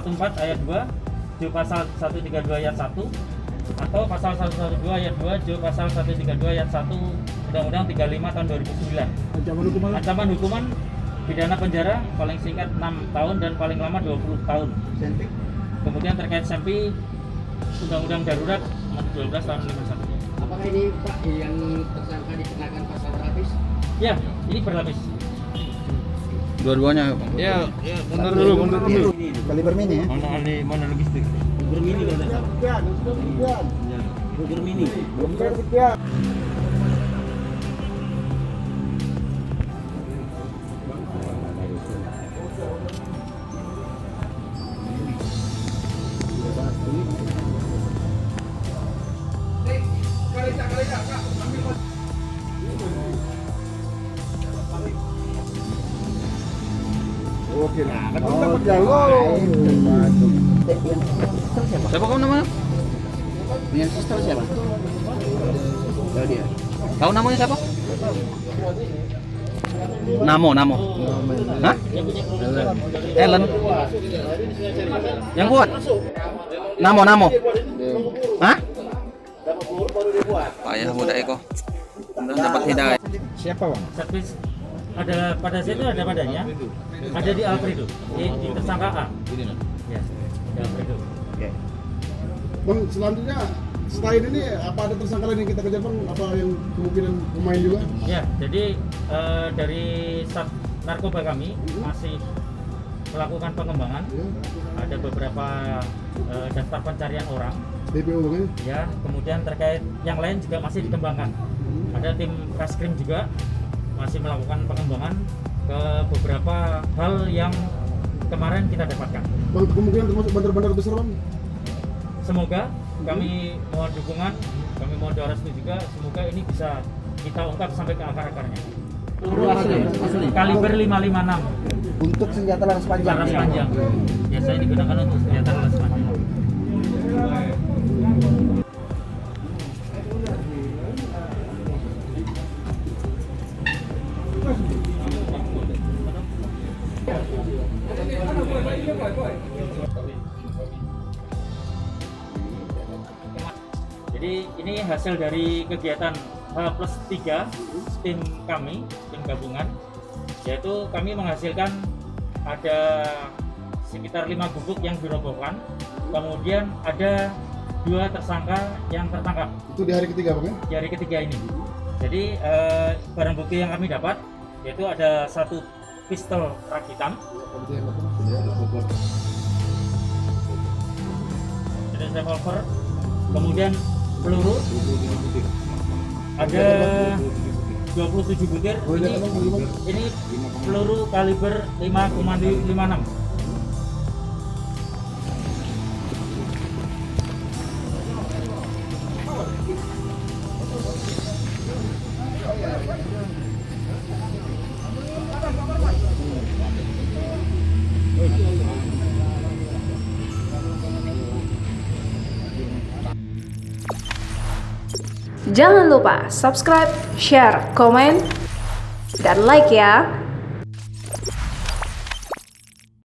114 ayat 2, JUU pasal 132 ayat 1, atau pasal 112 ayat 2, JUU pasal 132 ayat 1 Undang-Undang 35 tahun 2009. Ancaman hukuman pidana penjara paling singkat 6 tahun dan paling lama 20 tahun. Kemudian terkait SEMPI Undang-Undang Darurat 12 tahun 51. Apakah ini Pak yang tersangka dikenakan pasal berlapis? Ya, ini berlapis. Dua-duanya, Bang. Ya, mundur dulu. Kaliber mini ya. Mana logistik? Gugur mini kalau tidak salah. Gugur mini. Oke, nah, siapa kamu namanya? Yang sistem siapa? Tahu dia. Tahu namanya siapa? Namo. Hah? Ellen. Yang kuat? Namo. Hah? Payah budak Eko. Dapat hidayah. Siapa, Bang? Servis ada pada situ ada padanya. Ada di Alfredo, di tersangka A. Ya, di Alfredo. Oke. Bang, selanjutnya selain ini apa ada tersangka lain yang kita kejar, Bang? Apa yang kemungkinan pemain juga? Ya, jadi dari Sat Narkoba kami masih melakukan pengembangan. Ada beberapa daftar pencarian orang. DPO, Bang, ya? Ya, kemudian terkait yang lain juga masih dikembangkan. Ada tim Reskrim juga masih melakukan pengembangan ke beberapa hal yang kemarin kita dapatkan. Bang, kemungkinan termasuk bandar-bandar besar, Bang? Semoga kami mohon dukungan, kami mohon doa restu juga, semoga ini bisa kita ungkap sampai ke akar-akarnya. Kaliber 556 Untuk senjata laras panjang. laras panjang. Biasanya digunakan untuk senjata laras panjang. Jadi ini hasil dari kegiatan H+3 tim kami, tim gabungan, yaitu kami menghasilkan ada sekitar 5 gubuk yang dirobohkan, kemudian ada 2 tersangka yang tertangkap. Itu di hari ketiga, Bang, ya? Di hari ketiga ini. Jadi barang bukti yang kami dapat yaitu ada 1 pistol rakitan, ada revolver, kemudian peluru, ada 27 butir. Ini peluru kaliber 5,56. Jangan lupa subscribe, share, komen, dan like ya.